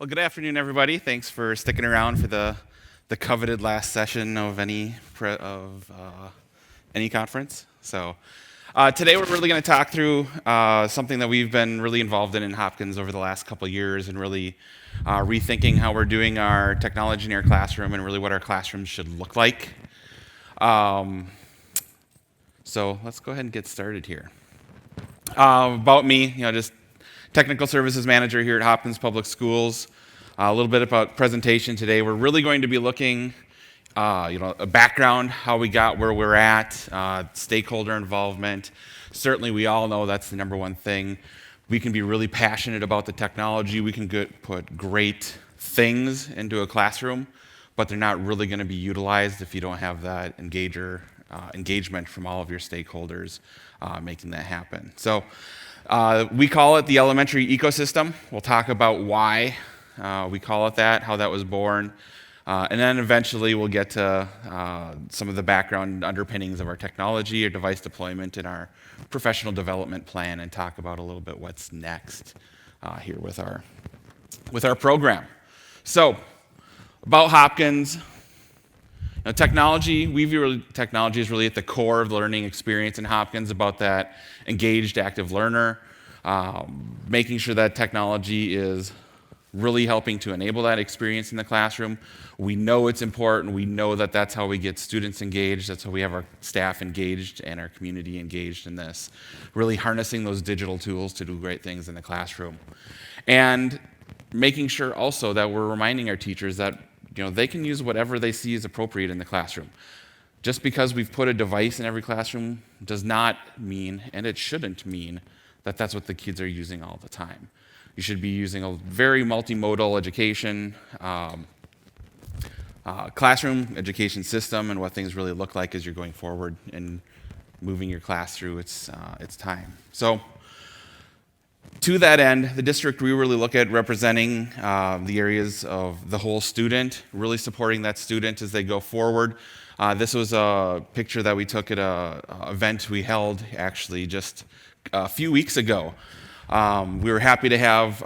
Well, good afternoon, everybody. Thanks for sticking around for the coveted last session of any conference. Today we're really going to talk through something that we've been really involved in Hopkins over the last couple of years, and really rethinking how we're doing our technology in our classroom and really what our classrooms should look like. So let's go ahead and get started here. About me, just Technical Services Manager here at Hopkins Public Schools. A little bit about presentation today. We're really going to be looking, a background, how we got where we're at, stakeholder involvement. Certainly, we all know that's the number one thing. We can be really passionate about the technology. We can put great things into a classroom, but they're not really going to be utilized if you don't have that engagement from all of your stakeholders making that happen. So we call it the elementary ecosystem. We'll talk about why we call it that, how that was born, and then eventually we'll get to some of the background underpinnings of our technology, our device deployment, and our professional development plan, and talk about a little bit what's next here with our program. So, about Hopkins. Technology, we view technology is really at the core of the learning experience in Hopkins, about that engaged, active learner, making sure that technology is really helping to enable that experience in the classroom. We know it's important. We know that that's how we get students engaged. That's how we have our staff engaged and our community engaged in this, really harnessing those digital tools to do great things in the classroom. And making sure also that we're reminding our teachers that they can use whatever they see as appropriate in the classroom. Just because we've put a device in every classroom does not mean, and it shouldn't mean, that that's what the kids are using all the time. You should be using a very multimodal education, classroom education system, and what things really look like as you're going forward and moving your class through its time. So, to that end, the district, we really look at representing the areas of the whole student, really supporting that student as they go forward. This was a picture that we took at an event we held actually just a few weeks ago. We were happy to have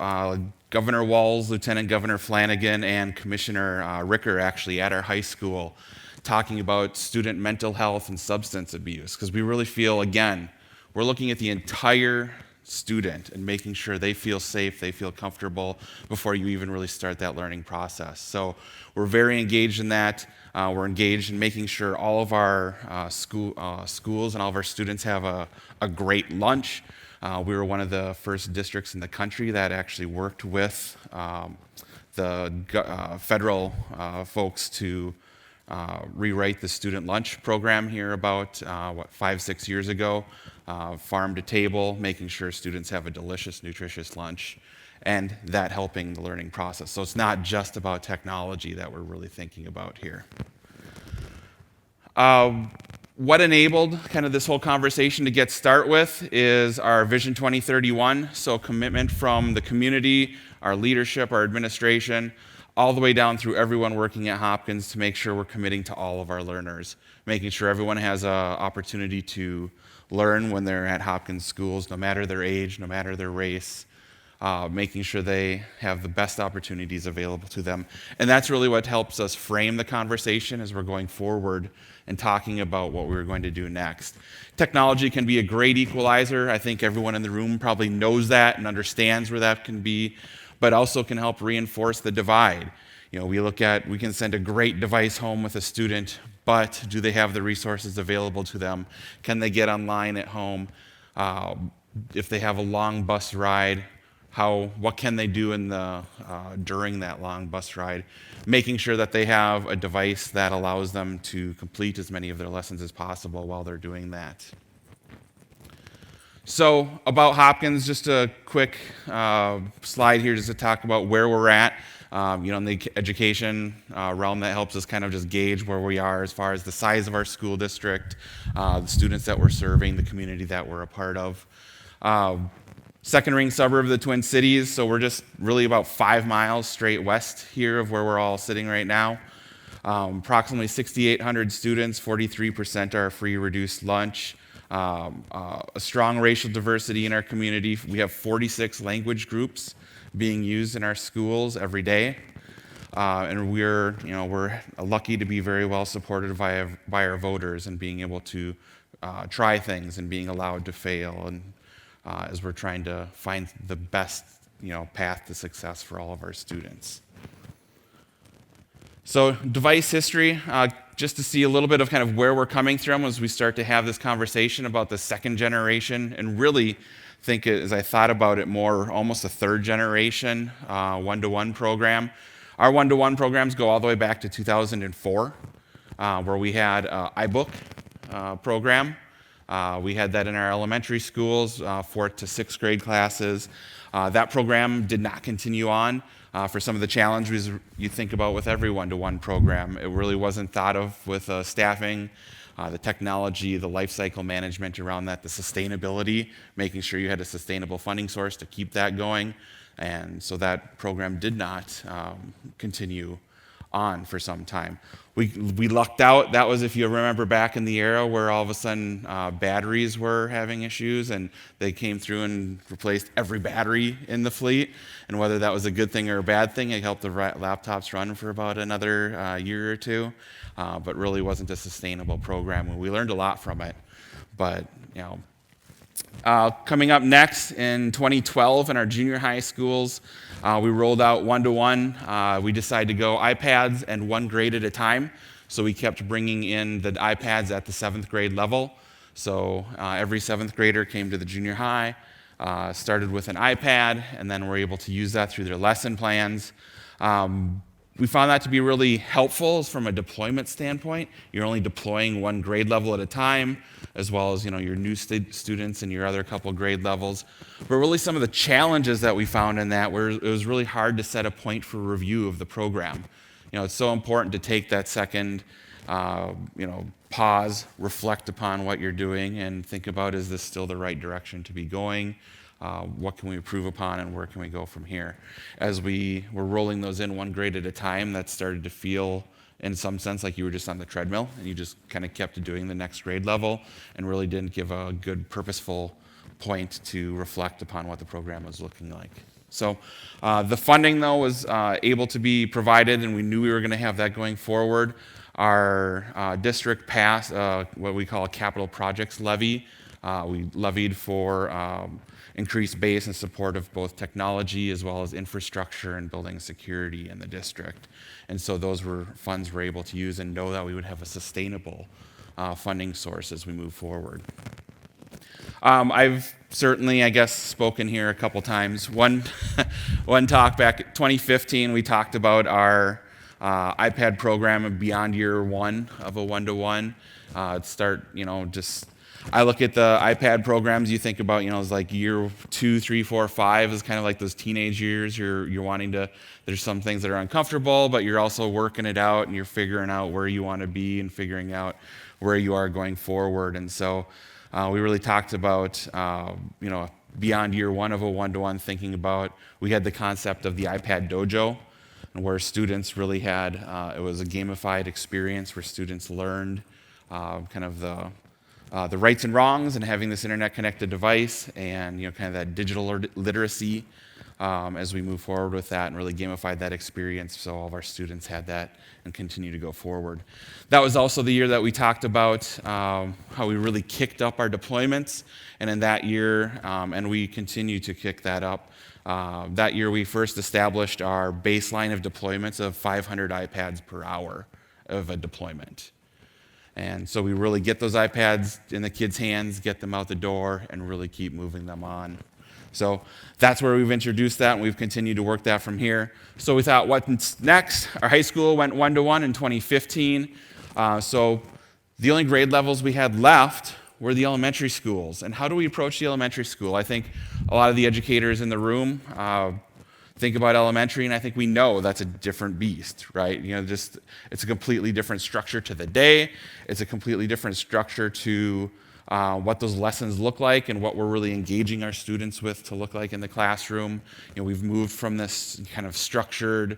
Governor Walz, Lieutenant Governor Flanagan, and Commissioner Ricker actually at our high school talking about student mental health and substance abuse, because we really feel, again, we're looking at the entire student and making sure they feel safe, they feel comfortable before you even really start that learning process. So we're very engaged in that. We're engaged in making sure all of our schools and all of our students have a great lunch. We were one of the first districts in the country that actually worked with the federal folks to rewrite the student lunch program here about 5-6 years ago. Farm to table, making sure students have a delicious, nutritious lunch, and that helping the learning process. So it's not just about technology that we're really thinking about here. What enabled kind of this whole conversation to get started with is our Vision 2031, so commitment from the community, our leadership, our administration, all the way down through everyone working at Hopkins to make sure we're committing to all of our learners, making sure everyone has an opportunity to learn when they're at Hopkins schools, no matter their age, no matter their race, making sure they have the best opportunities available to them. And that's really what helps us frame the conversation as we're going forward and talking about what we're going to do next. Technology can be a great equalizer. I think everyone in the room probably knows that and understands where that can be, but also can help reinforce the divide. We can send a great device home with a student, but do they have the resources available to them? Can they get online at home? If they have a long bus ride, what can they do during that long bus ride? Making sure that they have a device that allows them to complete as many of their lessons as possible while they're doing that. So about Hopkins, just a quick slide here just to talk about where we're at. In the education realm, that helps us kind of just gauge where we are as far as the size of our school district, the students that we're serving, the community that we're a part of. Second ring suburb of the Twin Cities, so we're just really about 5 miles straight west here of where we're all sitting right now. Approximately 6,800 students, 43% are free reduced lunch. a strong racial diversity in our community. We have 46 language groups being used in our schools every day. And we're lucky to be very well supported by our voters and being able to try things and being allowed to fail, and as we're trying to find the best path to success for all of our students. So device history, just to see a little bit of kind of where we're coming from as we start to have this conversation about the second generation, and really think as I thought about it more, almost a third generation one-to-one program. Our one-to-one programs go all the way back to 2004, where we had iBook program. We had that in our elementary schools, 4th to 6th grade classes. That program did not continue on for some of the challenges you think about with every one-to-one program. It really wasn't thought of with staffing, the technology, the life cycle management around that, the sustainability, making sure you had a sustainable funding source to keep that going. And so that program did not continue on for some time. We lucked out. That was, if you remember, back in the era where all of a sudden batteries were having issues, and they came through and replaced every battery in the fleet. And whether that was a good thing or a bad thing, it helped the laptops run for about another year or two, but really wasn't a sustainable program. And we learned a lot from it. But coming up next in 2012 in our junior high schools, we rolled out one-to-one. We decided to go iPads and one grade at a time. So we kept bringing in the iPads at the 7th grade level. So every 7th grader came to the junior high, started with an iPad, and then were able to use that through their lesson plans. We found that to be really helpful from a deployment standpoint. You're only deploying one grade level at a time, as well as your new students and your other couple grade levels. But really some of the challenges that we found in that were it was really hard to set a point for review of the program. It's so important to take that second, pause, reflect upon what you're doing, and think about, is this still the right direction to be going? What can we improve upon, and where can we go from here? As we were rolling those in one grade at a time, that started to feel, in some sense, like you were just on the treadmill, and you just kind of kept doing the next grade level, and really didn't give a good, purposeful point to reflect upon what the program was looking like. So the funding, though, was able to be provided, and we knew we were going to have that going forward. Our district passed what we call a capital projects levy. We levied for increased base and support of both technology as well as infrastructure and building security in the district. And so those were funds we're able to use and know that we would have a sustainable funding source as we move forward. I've certainly, spoken here a couple times. One talk back in 2015, we talked about our iPad program beyond year one of a one-to-one. I look at the iPad programs, you think about, it's like year 2, 3, 4, 5 is kind of like those teenage years. You're wanting to, there's some things that are uncomfortable, but you're also working it out and you're figuring out where you want to be and figuring out where you are going forward. And so we really talked about, beyond year one of a one-to-one, thinking about, we had the concept of the iPad Dojo, and where students really had, it was a gamified experience where students learned the rights and wrongs and having this internet-connected device and kind of that digital literacy as we move forward with that, and really gamified that experience so all of our students had that and continue to go forward. That was also the year that we talked about how we really kicked up our deployments, and in that year, and we continue to kick that up. That year we first established our baseline of deployments of 500 iPads per hour of a deployment. And so we really get those iPads in the kids' hands, get them out the door, and really keep moving them on. So that's where we've introduced that, and we've continued to work that from here. So we thought, what's next? Our high school went one-to-one in 2015. So the only grade levels we had left were the elementary schools. And how do we approach the elementary school? I think a lot of the educators in the room think about elementary, and I think we know that's a different beast, right? It's a completely different structure to the day. It's a completely different structure to what those lessons look like and what we're really engaging our students with to look like in the classroom. We've moved from this kind of structured,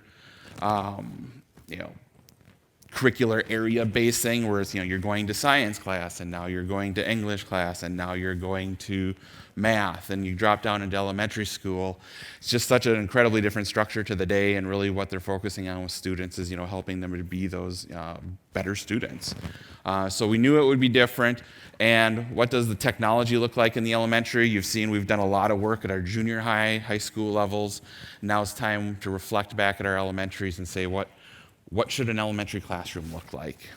curricular area-based thing where it's, you're going to science class, and now you're going to English class, and now you're going to math, and you drop down into elementary school. It's just such an incredibly different structure to the day, and really what they're focusing on with students is, helping them to be those better students. So we knew it would be different. And what does the technology look like in the elementary? You've seen we've done a lot of work at our junior high school levels. Now it's time to reflect back at our elementaries and say, what should an elementary classroom look like?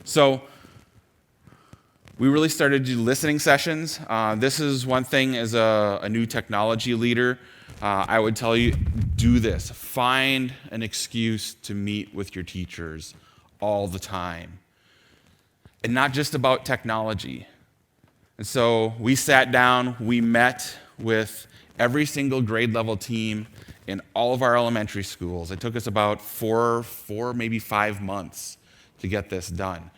So we really started to do listening sessions. This is one thing as a new technology leader. I would tell you, do this. Find an excuse to meet with your teachers all the time. And not just about technology. And so we sat down, we met with every single grade level team in all of our elementary schools. It took us about four, maybe 5 months to get this done.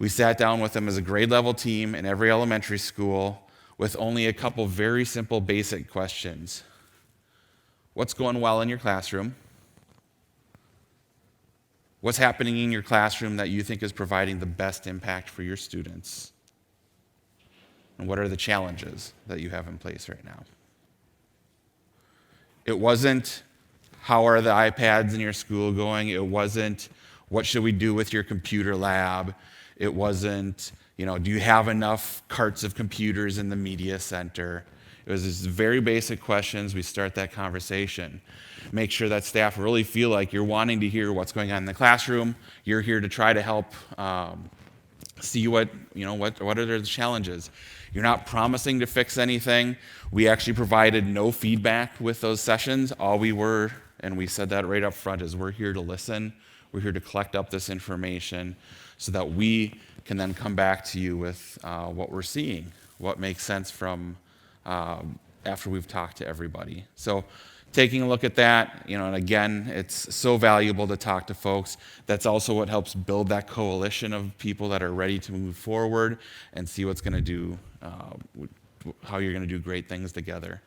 We sat down with them as a grade level team in every elementary school with only a couple very simple basic questions. What's going well in your classroom? What's happening in your classroom that you think is providing the best impact for your students? And what are the challenges that you have in place right now? It wasn't, how are the iPads in your school going? It wasn't, what should we do with your computer lab? It wasn't, do you have enough carts of computers in the media center? It was just very basic questions. We start that conversation. Make sure that staff really feel like you're wanting to hear what's going on in the classroom. You're here to try to help see what are the challenges. You're not promising to fix anything. We actually provided no feedback with those sessions. All we were, and we said that right up front, is we're here to listen. We're here to collect up this information so that we can then come back to you with what we're seeing, what makes sense from after we've talked to everybody. So taking a look at that, and again, it's so valuable to talk to folks. That's also what helps build that coalition of people that are ready to move forward and see what's going to do, how you're going to do great things together.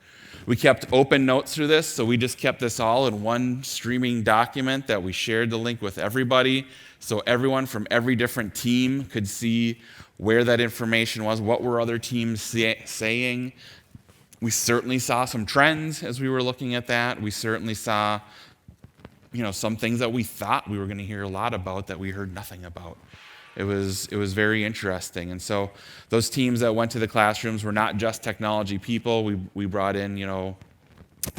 We kept open notes through this, so we just kept this all in one streaming document that we shared the link with everybody, so everyone from every different team could see where that information was, what were other teams saying. We certainly saw some trends as we were looking at that. We certainly saw, some things that we thought we were going to hear a lot about that we heard nothing about. It was very interesting. And so those teams that went to the classrooms were not just technology people. We brought in,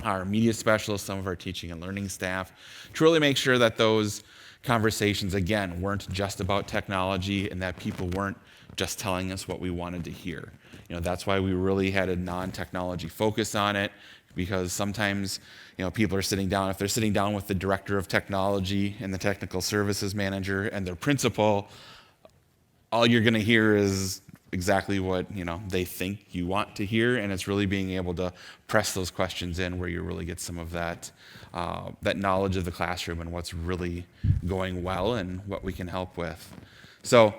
our media specialists, some of our teaching and learning staff, to really make sure that those conversations, again, weren't just about technology and that people weren't just telling us what we wanted to hear. That's why we really had a non-technology focus on it, because sometimes, people are sitting down, if they're sitting down with the director of technology and the technical services manager and their principal, all you're going to hear is exactly what, they think you want to hear, and it's really being able to press those questions in where you really get some of that knowledge of the classroom and what's really going well and what we can help with. So,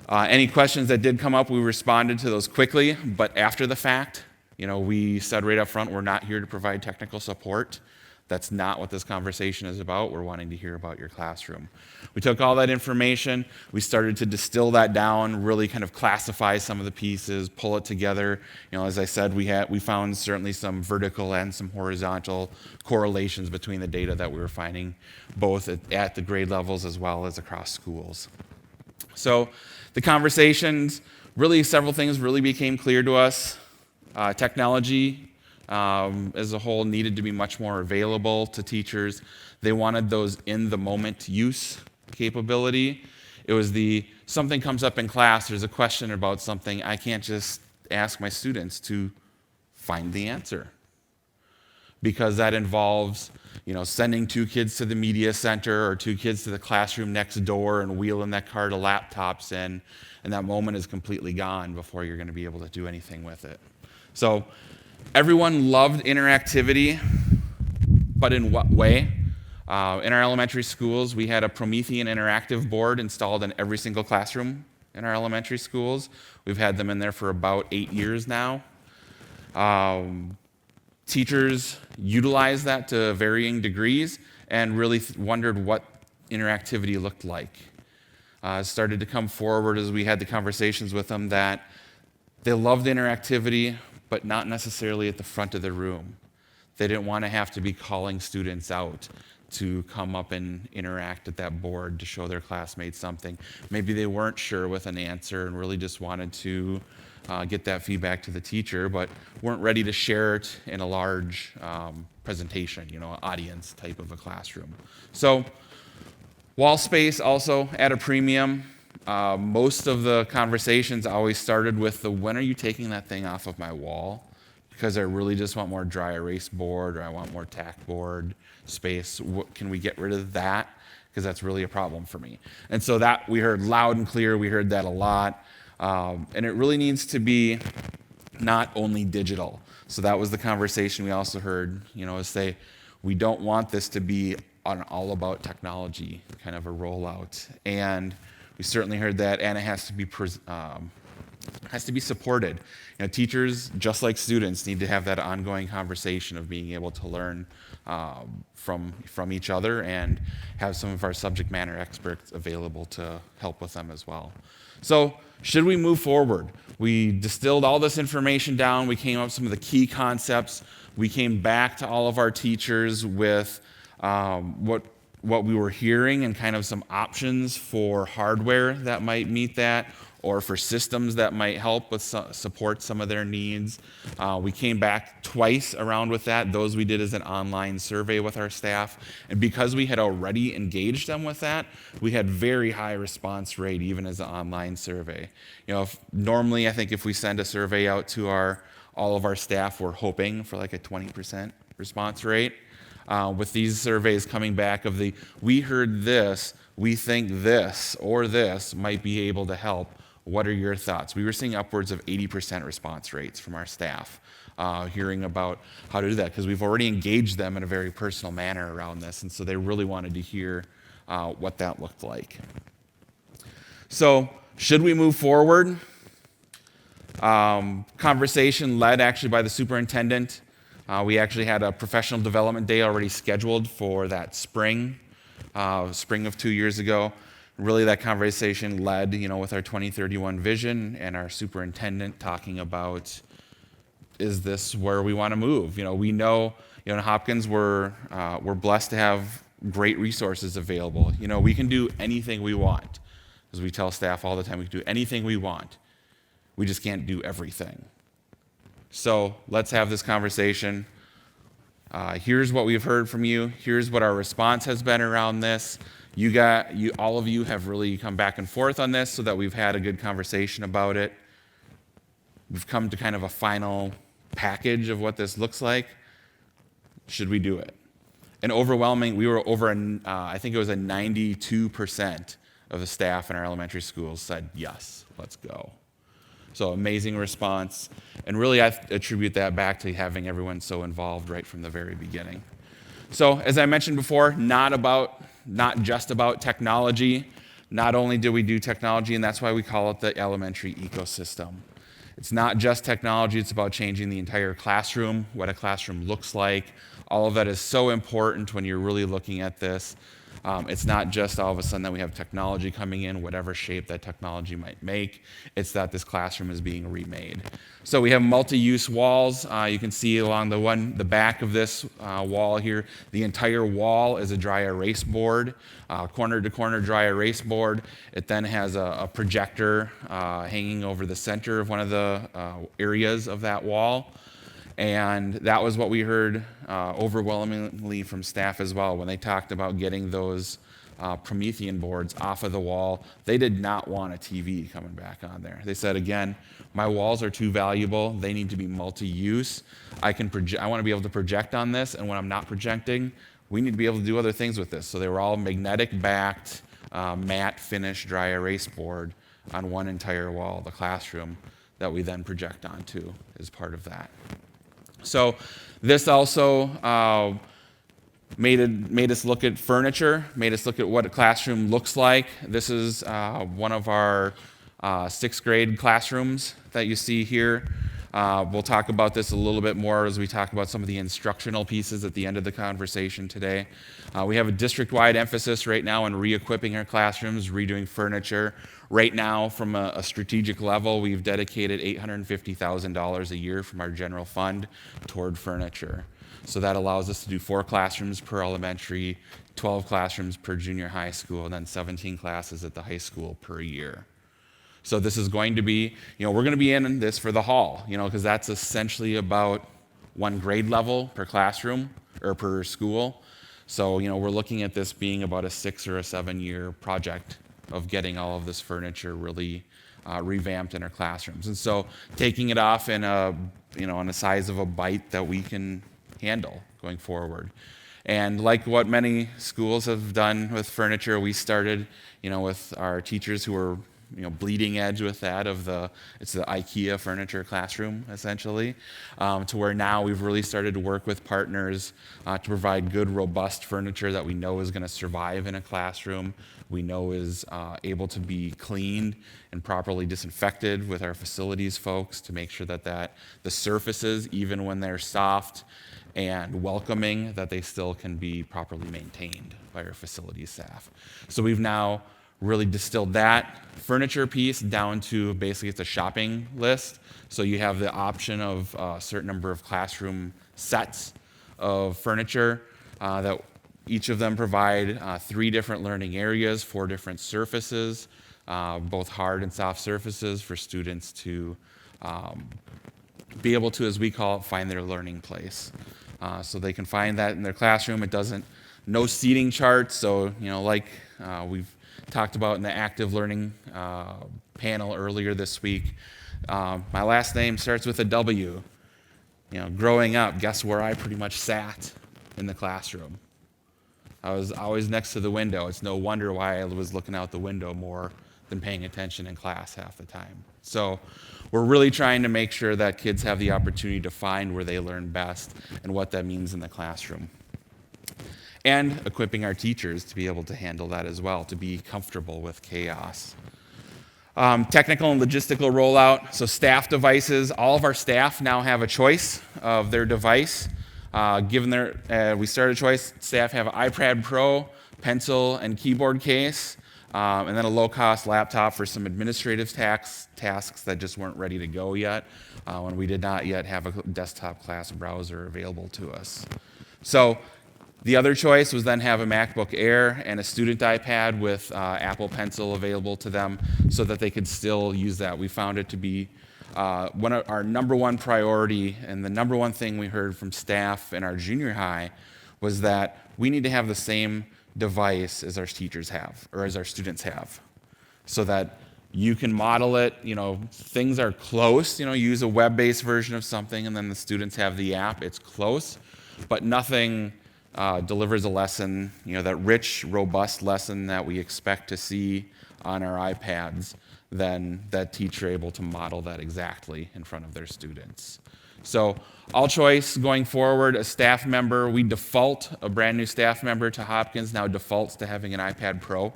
any questions that did come up, we responded to those quickly, but after the fact, we said right up front, we're not here to provide technical support. That's not what this conversation is about. We're wanting to hear about your classroom. We took all that information, we started to distill that down, really kind of classify some of the pieces, pull it together. As I said, we found certainly some vertical and some horizontal correlations between the data that we were finding, both at the grade levels as well as across schools. So the conversations, really several things really became clear to us. Technology as a whole needed to be much more available to teachers. They wanted those in-the-moment use capability. It was something comes up in class, there's a question about something, I can't just ask my students to find the answer. Because that involves, sending 2 kids to the media center or 2 kids to the classroom next door and wheeling that cart of laptops in, and that moment is completely gone before you're going to be able to do anything with it. So everyone loved interactivity, but in what way? In our elementary schools, we had a Promethean interactive board installed in every single classroom in our elementary schools. We've had them in there for about 8 years now. Teachers utilized that to varying degrees and really wondered what interactivity looked like. Started to come forward as we had the conversations with them that they loved interactivity, but not necessarily at the front of the room. They didn't want to have to be calling students out to come up and interact at that board to show their classmates something. Maybe they weren't sure with an answer and really just wanted to get that feedback to the teacher, but weren't ready to share it in a large presentation, audience type of a classroom. So wall space also at a premium. Most of the conversations always started with when are you taking that thing off of my wall? Because I really just want more dry erase board, or I want more tack board space. Can we get rid of that? Because that's really a problem for me. And so that we heard loud and clear. We heard that a lot. And it really needs to be not only digital. So that was the conversation we also heard, is say, we don't want this to be an all about technology kind of a rollout. And we certainly heard that, and it has to be supported. Teachers, just like students, need to have that ongoing conversation of being able to learn from each other and have some of our subject matter experts available to help with them as well. So should we move forward? We distilled all this information down. We came up with some of the key concepts. We came back to all of our teachers with what we were hearing and kind of some options for hardware that might meet that, or for systems that might help with support some of their needs. We came back twice around with that. Those we did as an online survey with our staff. And because we had already engaged them with that, we had very high response rate even as an online survey. Normally I think if we send a survey out to all of our staff, we're hoping for like a 20% response rate. With these surveys coming back we heard this, we think this or this might be able to help. What are your thoughts? We were seeing upwards of 80% response rates from our staff, hearing about how to do that, because we've already engaged them in a very personal manner around this, and so they really wanted to hear what that looked like. So, should we move forward? Conversation led actually by the superintendent. We actually had a professional development day already scheduled for that spring of 2 years ago. Really, that conversation led, with our 2031 vision and our superintendent talking about, is this where we want to move? We know, in Hopkins, we're blessed to have great resources available. We can do anything we want. As we tell staff all the time, we can do anything we want. We just can't do everything. So let's have this conversation. Here's what we've heard from you. Here's what our response has been around this. All of you have really come back and forth on this so that we've had a good conversation about it. We've come to kind of a final package of what this looks like. Should we do it? And overwhelming, we were over, I think it was a 92% of the staff in our elementary schools said, yes, let's go. So amazing response. And really, I attribute that back to having everyone so involved right from the very beginning. So as I mentioned before, not just about technology. Not only do we do technology, and that's why we call it the elementary ecosystem. It's not just technology, it's about changing the entire classroom, what a classroom looks like. All of that is so important when you're really looking at this. It's not just all of a sudden that we have technology coming in, whatever shape that technology might make. It's that this classroom is being remade. So we have multi-use walls. You can see along the back of this wall here, the entire wall is a dry erase board, corner-to-corner dry erase board. It then has a projector hanging over the center of one of the areas of that wall. And that was what we heard overwhelmingly from staff as well. When they talked about getting those Promethean boards off of the wall, they did not want a TV coming back on there. They said, again, my walls are too valuable. They need to be multi-use. I want to be able to project on this, and when I'm not projecting, we need to be able to do other things with this. So they were all magnetic-backed, matte finish dry erase board on one entire wall of the classroom that we then project onto as part of that. So this also made us look at furniture, made us look at what a classroom looks like. This is one of our sixth grade classrooms that you see here. We'll talk about this a little bit more as we talk about some of the instructional pieces at the end of the conversation today. We have a district-wide emphasis right now on re-equipping our classrooms, redoing furniture. Right now, from a strategic level, we've dedicated $850,000 a year from our general fund toward furniture. So that allows us to do 4 classrooms per elementary, 12 classrooms per junior high school, and then 17 classes at the high school per year. So this is going to be, we're going to be in this for the hall, because that's essentially about 1 grade level per classroom or per school. So, we're looking at this being about a 6 or a 7-year project of getting all of this furniture really revamped in our classrooms. And so taking it off in on the size of a bite that we can handle going forward. And like what many schools have done with furniture, we started, with our teachers who were bleeding edge with that it's the IKEA furniture classroom, essentially, to where now we've really started to work with partners to provide good, robust furniture that we know is going to survive in a classroom, we know is able to be cleaned and properly disinfected with our facilities folks to make sure that the surfaces, even when they're soft and welcoming, that they still can be properly maintained by our facilities staff. So we've now really distilled that furniture piece down to basically it's a shopping list. So you have the option of a certain number of classroom sets of furniture that each of them provide 3 different learning areas, 4 different surfaces, both hard and soft surfaces for students to be able to, as we call it, find their learning place. So they can find that in their classroom. No seating charts, so we've talked about in the active learning panel earlier this week. My last name starts with a W. Growing up, guess where I pretty much sat in the classroom? I was always next to the window. It's no wonder why I was looking out the window more than paying attention in class half the time. So we're really trying to make sure that kids have the opportunity to find where they learn best and what that means in the classroom. And equipping our teachers to be able to handle that as well, to be comfortable with chaos. Technical and logistical rollout. So staff devices, all of our staff now have a choice of their device. We started a choice, staff have an iPad Pro, pencil and keyboard case, and then a low-cost laptop for some administrative tasks that just weren't ready to go yet, when we did not yet have a desktop class browser available to us. So the other choice was then have a MacBook Air and a student iPad with Apple Pencil available to them so that they could still use that. We found it to be one of our number one priority, and the number one thing we heard from staff in our junior high was that we need to have the same device as our teachers have, or as our students have, so that you can model it, things are close, use a web-based version of something and then the students have the app, it's close, but nothing delivers a lesson, that rich, robust lesson that we expect to see on our iPads, then that teacher able to model that exactly in front of their students. So all choice going forward, a staff member, we default a brand new staff member to Hopkins now defaults to having an iPad Pro.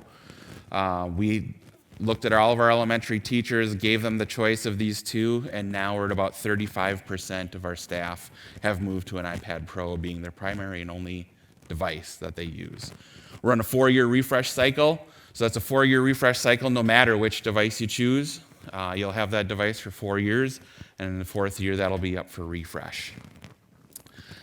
We looked at all of our elementary teachers, gave them the choice of these 2, and now we're at about 35% of our staff have moved to an iPad Pro being their primary and only device that they use. We're on a 4-year refresh cycle, so that's a 4-year refresh cycle no matter which device you choose. You'll have that device for 4 years, and in the 4th year that'll be up for refresh.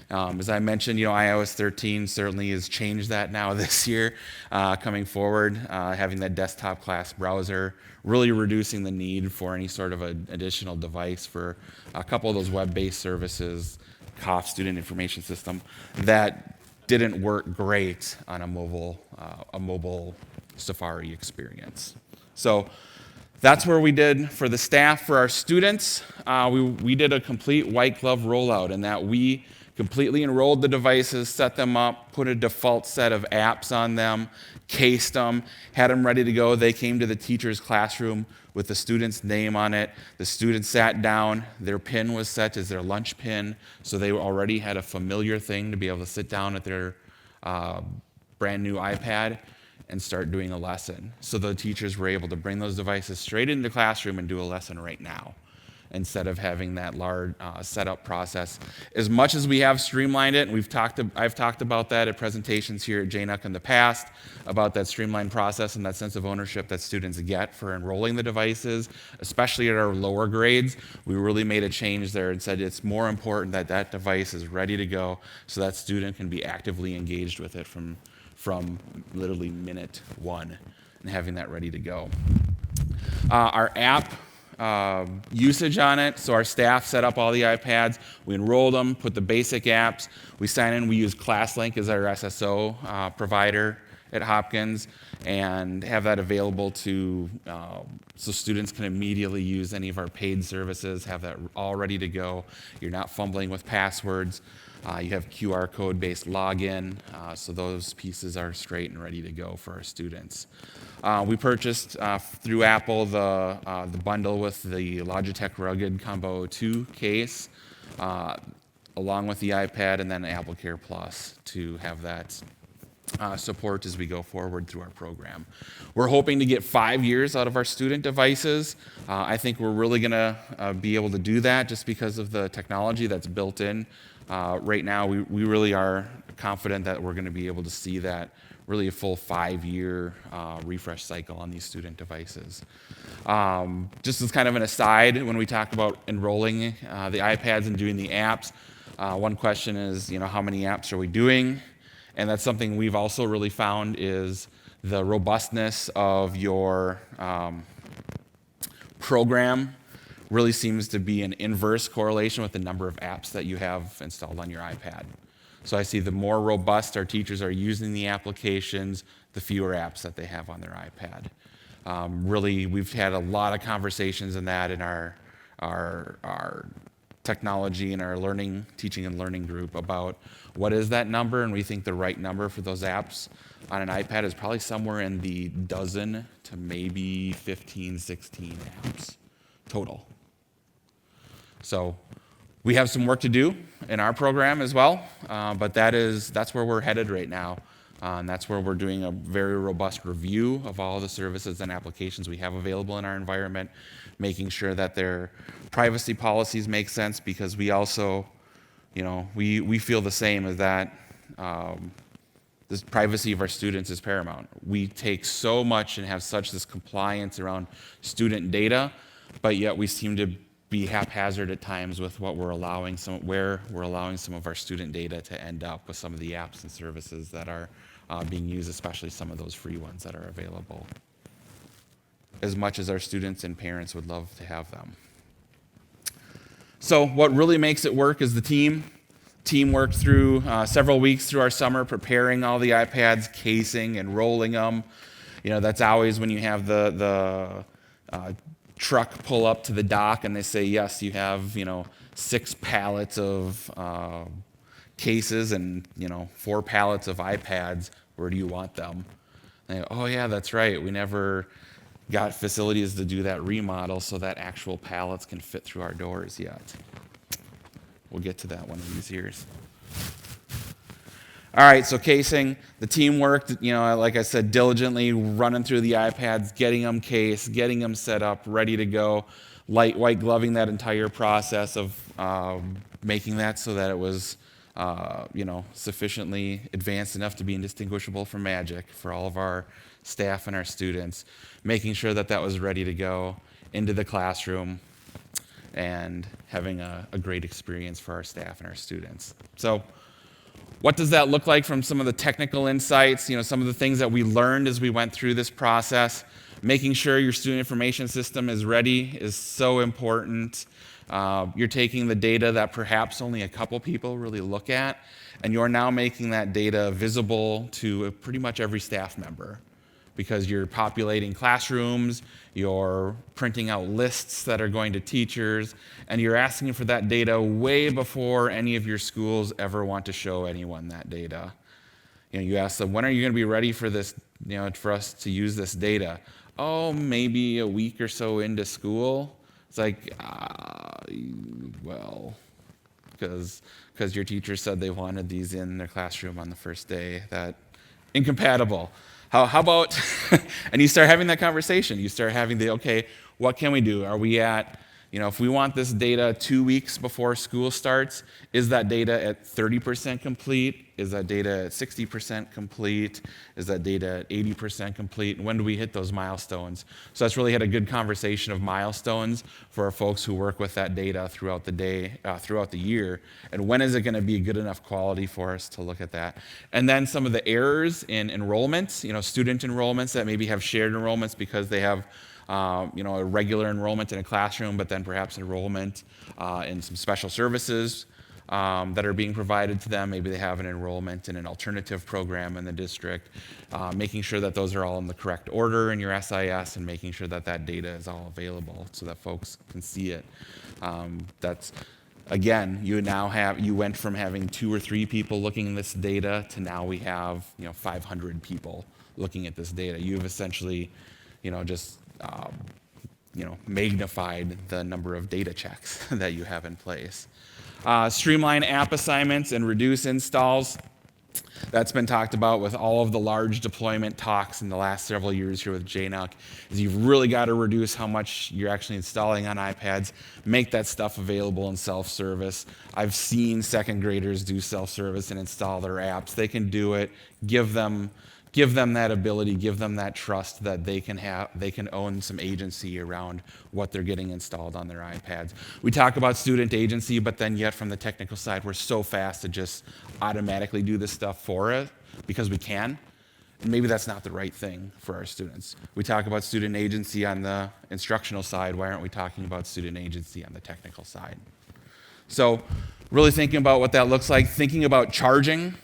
As I mentioned, iOS 13 certainly has changed that now this year, coming forward, having that desktop class browser, really reducing the need for any sort of an additional device for a couple of those web-based services, COF, Student Information System, that didn't work great on a mobile Safari experience. So that's where we did for the staff. For our students, we did a complete white glove rollout in that we completely enrolled the devices, set them up, put a default set of apps on them, cased them, had them ready to go. They came to the teacher's classroom with the student's name on it. The student sat down. Their pin was set as their lunch pin, so they already had a familiar thing to be able to sit down at their brand new iPad and start doing a lesson. So the teachers were able to bring those devices straight into the classroom and do a lesson right now. instead of having that large setup process. As much as we have streamlined it, and I've talked about that at presentations here at JNUC in the past, about that streamlined process and that sense of ownership that students get for enrolling the devices, especially at our lower grades. We really made a change there and said it's more important that that device is ready to go so that student can be actively engaged with it from literally minute one and having that ready to go. Our app usage on it, so our staff set up all the iPads, we enrolled them, put the basic apps, we sign in, we use ClassLink as our SSO provider at Hopkins, and have that available to, so students can immediately use any of our paid services, have that all ready to go. You're not fumbling with passwords. You have QR code-based login, so those pieces are straight and ready to go for our students. We purchased through Apple the bundle with the Logitech Rugged Combo 2 case, along with the iPad, and then AppleCare Plus to have that support as we go forward through our program. We're hoping to get 5 years out of our student devices. I think we're really going to be able to do that just because of the technology that's built in. Right now, we really are confident that we're going to be able to see that really a full 5-year refresh cycle on these student devices. Just as kind of an aside, when we talk about enrolling the iPads and doing the apps, one question is, how many apps are we doing? And that's something we've also really found is the robustness of your program really seems to be an inverse correlation with the number of apps that you have installed on your iPad. So I see the more robust our teachers are using the applications, the fewer apps that they have on their iPad. Really, we've had a lot of conversations in that in our technology and our teaching and learning group about what is that number, and we think the right number for those apps on an iPad is probably somewhere in the dozen to maybe 15, 16 apps total. So we have some work to do in our program as well, but that's where we're headed right now. And that's where we're doing a very robust review of all the services and applications we have available in our environment, making sure that their privacy policies make sense, because we also, we feel the same as that the privacy of our students is paramount. We take so much and have such this compliance around student data, but yet we seem to be haphazard at times with what we're allowing, where we're allowing some of our student data to end up with some of the apps and services that are being used, especially some of those free ones that are available, as much as our students and parents would love to have them. So what really makes it work is the team. Team worked through several weeks through our summer preparing all the iPads, casing and rolling them. That's always when you have the truck pull up to the dock and they say, yes, you have 6 pallets of cases and 4 pallets of iPads. Where do you want them? And they go, oh yeah, that's right. We never got facilities to do that remodel so that actual pallets can fit through our doors yet. We'll get to that one of these years. All right, so casing, the team worked, like I said, diligently running through the iPads, getting them cased, getting them set up, ready to go, white gloving that entire process of making that so that it was, sufficiently advanced enough to be indistinguishable from magic for all of our staff and our students, making sure that that was ready to go into the classroom and having a great experience for our staff and our students. So what does that look like from some of the technical insights, some of the things that we learned as we went through this process? Making sure your student information system is ready is so important. You're taking the data that perhaps only a couple people really look at, and you're now making that data visible to pretty much every staff member, because you're populating classrooms, you're printing out lists that are going to teachers, and you're asking for that data way before any of your schools ever want to show anyone that data. You ask them, when are you going to be ready for this, for us to use this data? Oh, maybe a week or so into school. It's like, well, because your teacher said they wanted these in their classroom on the first day. That incompatible. How about, and you start having that conversation. You start having okay, what can we do? Are we at, If we want this data 2 weeks before school starts, is that data at 30% complete? Is that data at 60% complete? Is that data at 80% complete? And when do we hit those milestones? So that's really had a good conversation of milestones for our folks who work with that data throughout the day, throughout the year. And when is it going to be good enough quality for us to look at that? And then some of the errors in enrollments, student enrollments that maybe have shared enrollments because they have a regular enrollment in a classroom, but then perhaps enrollment in some special services that are being provided to them. Maybe they have an enrollment in an alternative program in the district, making sure that those are all in the correct order in your SIS and making sure that that data is all available so that folks can see it. Again, you went from having 2 or 3 people looking at this data to now we have 500 people looking at this data. You've essentially magnified the number of data checks that you have in place. Streamline app assignments and reduce installs. That's been talked about with all of the large deployment talks in the last several years here with JNUC, is you've really got to reduce how much you're actually installing on iPads, make that stuff available in self-service. I've seen second graders do self-service and install their apps. They can do it. Give them that ability, give them that trust that they can own some agency around what they're getting installed on their iPads. We talk about student agency, but then yet from the technical side, we're so fast to just automatically do this stuff for it because we can. And maybe that's not the right thing for our students. We talk about student agency on the instructional side. Why aren't we talking about student agency on the technical side? So really thinking about what that looks like, thinking about charging.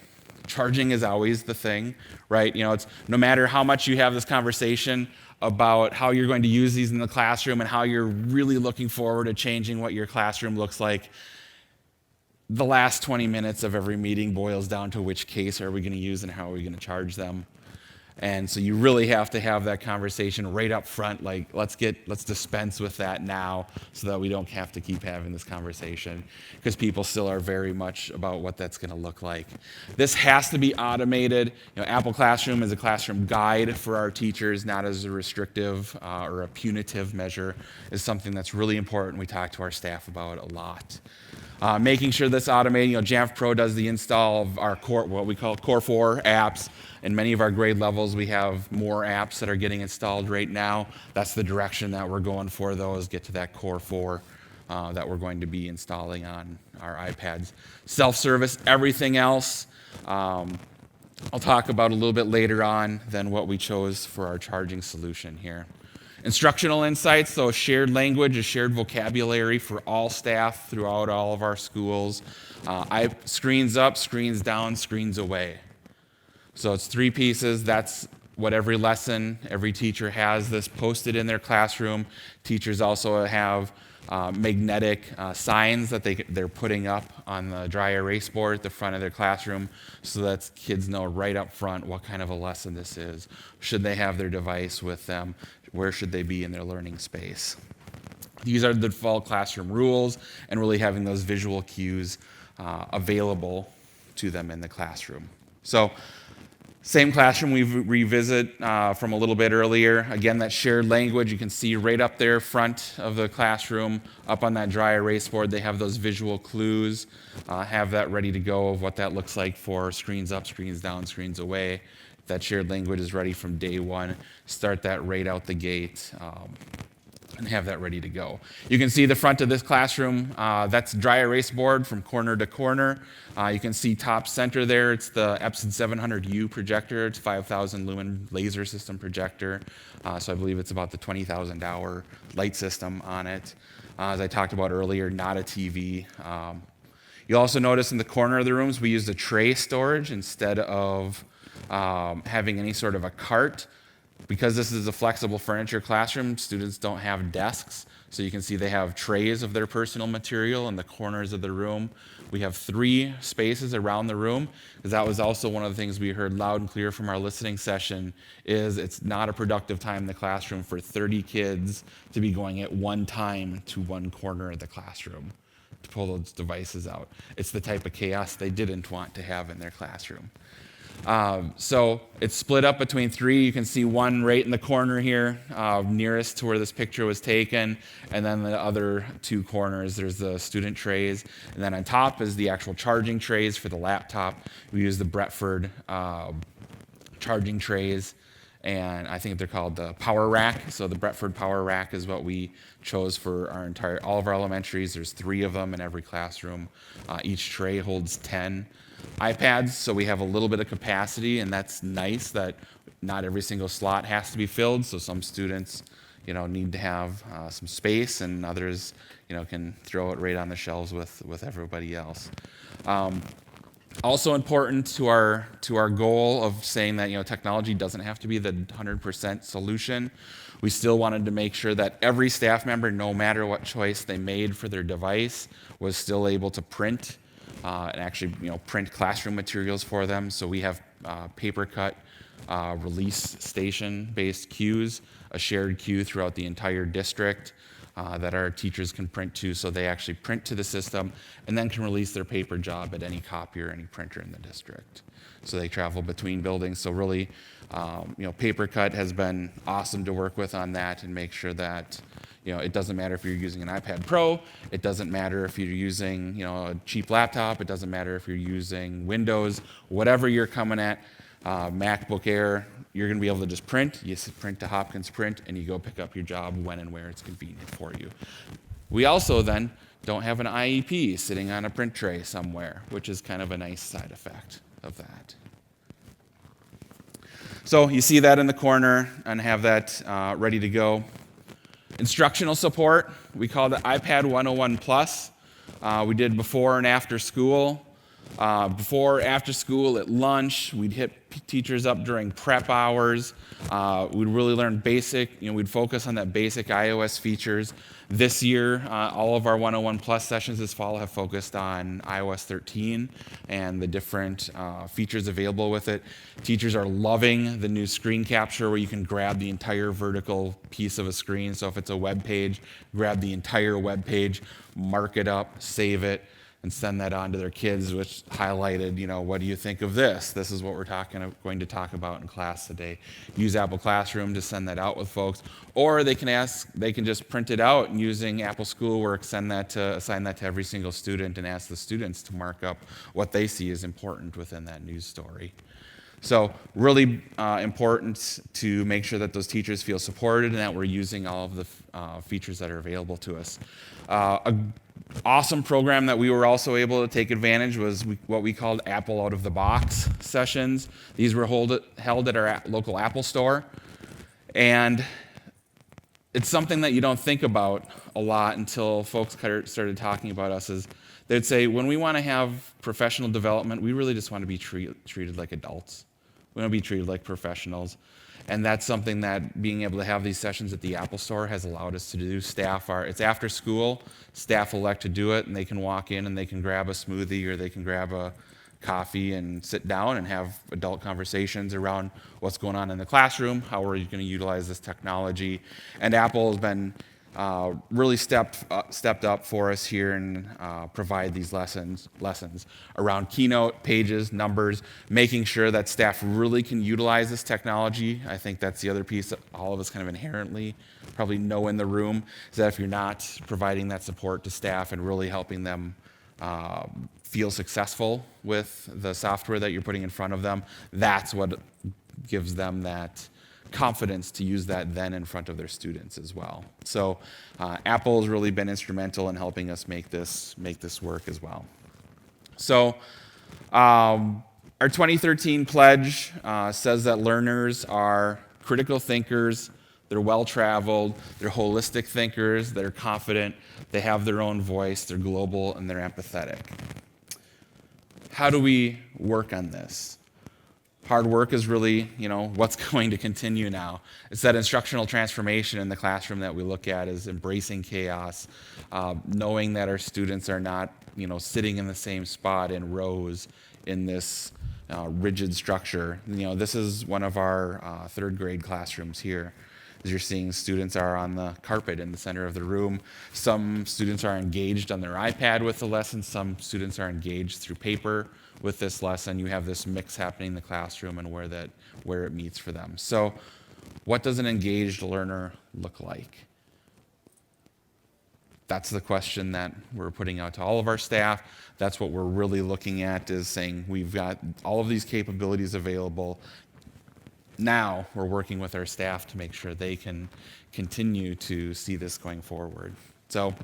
Charging is always the thing, right? It's no matter how much you have this conversation about how you're going to use these in the classroom and how you're really looking forward to changing what your classroom looks like, the last 20 minutes of every meeting boils down to which case are we going to use and how are we going to charge them. And so you really have to have that conversation right up front, like let's dispense with that now so that we don't have to keep having this conversation, because people still are very much about what that's going to look like. This has to be automated. Apple Classroom is a classroom guide for our teachers, not as a restrictive or a punitive measure, is something that's really important. We talk to our staff about a lot. Making sure that's automated. Jamf Pro does the install of our what we call Core 4 apps. In many of our grade levels, we have more apps that are getting installed right now. That's the direction that we're going for, though, is get to that Core 4 that we're going to be installing on our iPads. Self-service, everything else, I'll talk about a little bit later on than what we chose for our charging solution here. Instructional Insights, so shared language, a shared vocabulary for all staff throughout all of our schools. Screens up, screens down, screens away. So it's 3 pieces. That's what every lesson, every teacher has this posted in their classroom. Teachers also have magnetic signs that they're putting up on the dry erase board at the front of their classroom so that kids know right up front what kind of a lesson this is. Should they have their device with them? Where should they be in their learning space? These are the default classroom rules, and really having those visual cues available to them in the classroom. So same classroom we revisit from a little bit earlier. Again, that shared language, you can see right up there front of the classroom, up on that dry erase board, they have those visual clues, have that ready to go of what that looks like for screens up, screens down, screens away. That shared language is ready from day one. Start that right out the gate and have that ready to go. You can see the front of this classroom. That's dry erase board from corner to corner. You can see top center there. It's the Epson 700U projector. It's 5,000 lumen laser system projector. So I believe it's about the 20,000 hour light system on it. As I talked about earlier, not a TV. You'll also notice in the corner of the rooms, we used a tray storage instead of having any sort of a cart. Because this is a flexible furniture classroom, students don't have desks. So you can see they have trays of their personal material in the corners of the room. We have 3 spaces around the room, because that was also one of the things we heard loud and clear from our listening session, is it's not a productive time in the classroom for 30 kids to be going at one time to one corner of the classroom to pull those devices out. It's the type of chaos they didn't want to have in their classroom. So it's split up between 3. You can see one right in the corner here, nearest to where this picture was taken, and then the other 2 corners, there's the student trays, and then on top is the actual charging trays for the laptop. We use the Bretford charging trays, and I think they're called the Power Rack. So the Bretford Power Rack is what we chose for all of our elementaries. There's 3 of them in every classroom. Each tray holds 10 iPads, so we have a little bit of capacity, and that's nice that not every single slot has to be filled. So some students, need to have some space, and others, can throw it right on the shelves with everybody else. Also important to our goal of saying that technology doesn't have to be the 100% solution. We still wanted to make sure that every staff member, no matter what choice they made for their device, was still able to print and actually print classroom materials for them. So we have paper cut release station based queues, a shared queue throughout the entire district that our teachers can print to, so they actually print to the system and then can release their paper job at any copier, any printer in the district. So they travel between buildings. So really, paper cut has been awesome to work with on that and make sure that it doesn't matter if you're using an iPad Pro, it doesn't matter if you're using a cheap laptop, it doesn't matter if you're using Windows, whatever you're coming at, MacBook Air, you're going to be able to just print. You print to Hopkins Print, and you go pick up your job when and where it's convenient for you. We also then don't have an IEP sitting on a print tray somewhere, which is kind of a nice side effect of that. So you see that in the corner and have that ready to go. Instructional support, we call it iPad 101 Plus. We did before and after school. Before, after school, at lunch, we'd hit teachers up during prep hours. We'd really learn basic, we'd focus on that basic iOS features. This year, all of our 101 Plus sessions this fall have focused on iOS 13 and the different features available with it. Teachers are loving the new screen capture where you can grab the entire vertical piece of a screen. So if it's a web page, grab the entire web page, mark it up, save it, and send that on to their kids, which highlighted, what do you think of this? This is what we're going to talk about in class today. Use Apple Classroom to send that out with folks, or they can just print it out and using Apple Schoolwork, assign that to every single student and ask the students to mark up what they see as important within that news story. So really important to make sure that those teachers feel supported and that we're using all of the features that are available to us. An awesome program that we were also able to take advantage was what we called Apple Out of the Box sessions. These were held at our local Apple store. And it's something that you don't think about a lot until folks started talking about us. They'd say, when we want to have professional development, we really just want to be treated like adults. We want to be treated like professionals. And that's something that being able to have these sessions at the Apple Store has allowed us to do. It's after school, staff elect to do it, and they can walk in and they can grab a smoothie or they can grab a coffee and sit down and have adult conversations around what's going on in the classroom, how are you going to utilize this technology. And Apple has been really stepped up for us here and provide these lessons around Keynote, Pages, Numbers, making sure that staff really can utilize this technology. I think that's the other piece that all of us kind of inherently probably know in the room, is that if you're not providing that support to staff and really helping them feel successful with the software that you're putting in front of them, that's what gives them that confidence to use that then in front of their students as well. So Apple has really been instrumental in helping us make this work as well. So our 2013 pledge says that learners are critical thinkers, they're well-traveled, they're holistic thinkers, they're confident, they have their own voice, they're global, and they're empathetic. How do we work on this? Hard work is really, what's going to continue now. It's that instructional transformation in the classroom that we look at is embracing chaos, knowing that our students are not, sitting in the same spot in rows in this rigid structure. This is one of our third grade classrooms here. As you're seeing, students are on the carpet in the center of the room. Some students are engaged on their iPad with the lesson. Some students are engaged through paper with this lesson. You have this mix happening in the classroom and where it meets for them. So what does an engaged learner look like? That's the question that we're putting out to all of our staff. That's what we're really looking at, is saying we've got all of these capabilities available. Now we're working with our staff to make sure they can continue to see this going forward. So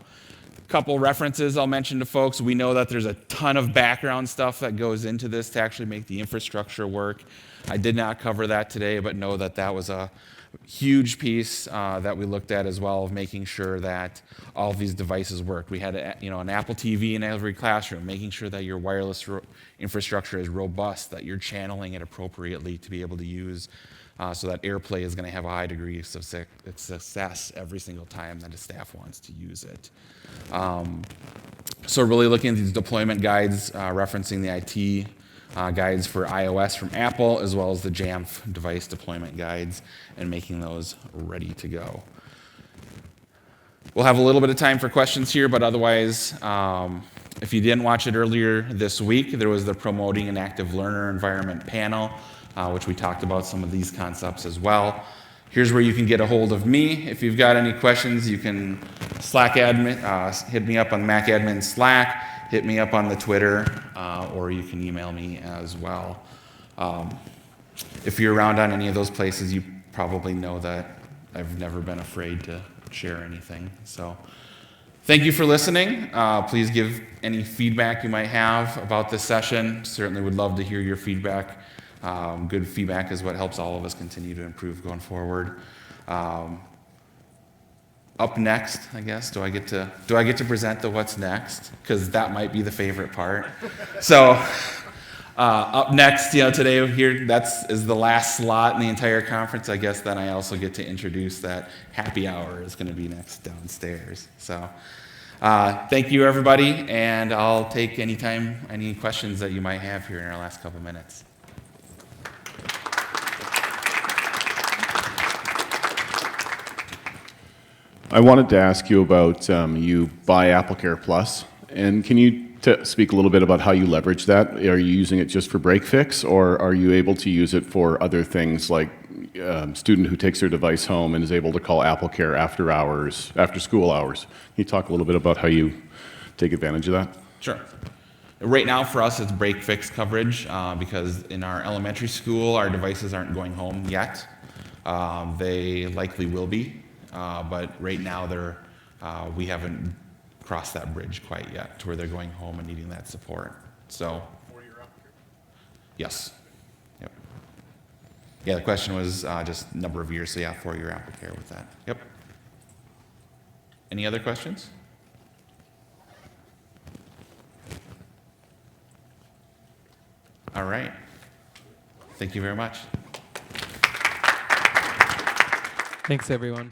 a couple references I'll mention to folks. We know that there's a ton of background stuff that goes into this to actually make the infrastructure work. I did not cover that today, but know that that was a huge piece that we looked at as well, of making sure that all of these devices worked. We had an Apple TV in every classroom, making sure that your wireless infrastructure is robust, that you're channeling it appropriately to be able to use, so that AirPlay is going to have a high degree of success every single time that a staff wants to use it. So really looking at these deployment guides, referencing the IT guides for iOS from Apple, as well as the Jamf device deployment guides, and making those ready to go. We'll have a little bit of time for questions here, but otherwise, if you didn't watch it earlier this week, there was the Promoting an Active Learner Environment panel, which we talked about some of these concepts as well. Here's where you can get a hold of me. If you've got any questions, you can Slack admin, hit me up on Mac Admin Slack, hit me up on the Twitter, or you can email me as well. If you're around on any of those places, you probably know that I've never been afraid to share anything. So thank you for listening. Please give any feedback you might have about this session. Certainly would love to hear your feedback. Good feedback is what helps all of us continue to improve going forward. Up next, I guess, do I get to present the what's next? Because that might be the favorite part. So up next, today here, is the last slot in the entire conference. I guess then I also get to introduce that happy hour is going to be next downstairs. So thank you, everybody, and I'll take any questions that you might have here in our last couple minutes. I wanted to ask you about you buy AppleCare Plus, and can you speak a little bit about how you leverage that? Are you using it just for break fix, or are you able to use it for other things, like a student who takes their device home and is able to call AppleCare after school hours? Can you talk a little bit about how you take advantage of that? Sure. Right now for us it's break fix coverage because in our elementary school our devices aren't going home yet. They likely will be. But right now we haven't crossed that bridge quite yet to where they're going home and needing that support. So, 4-year AppleCare? Yes. Yep. Yeah, the question was just number of years, so yeah, 4-year AppleCare with that. Yep. Any other questions? All right. Thank you very much. Thanks, everyone.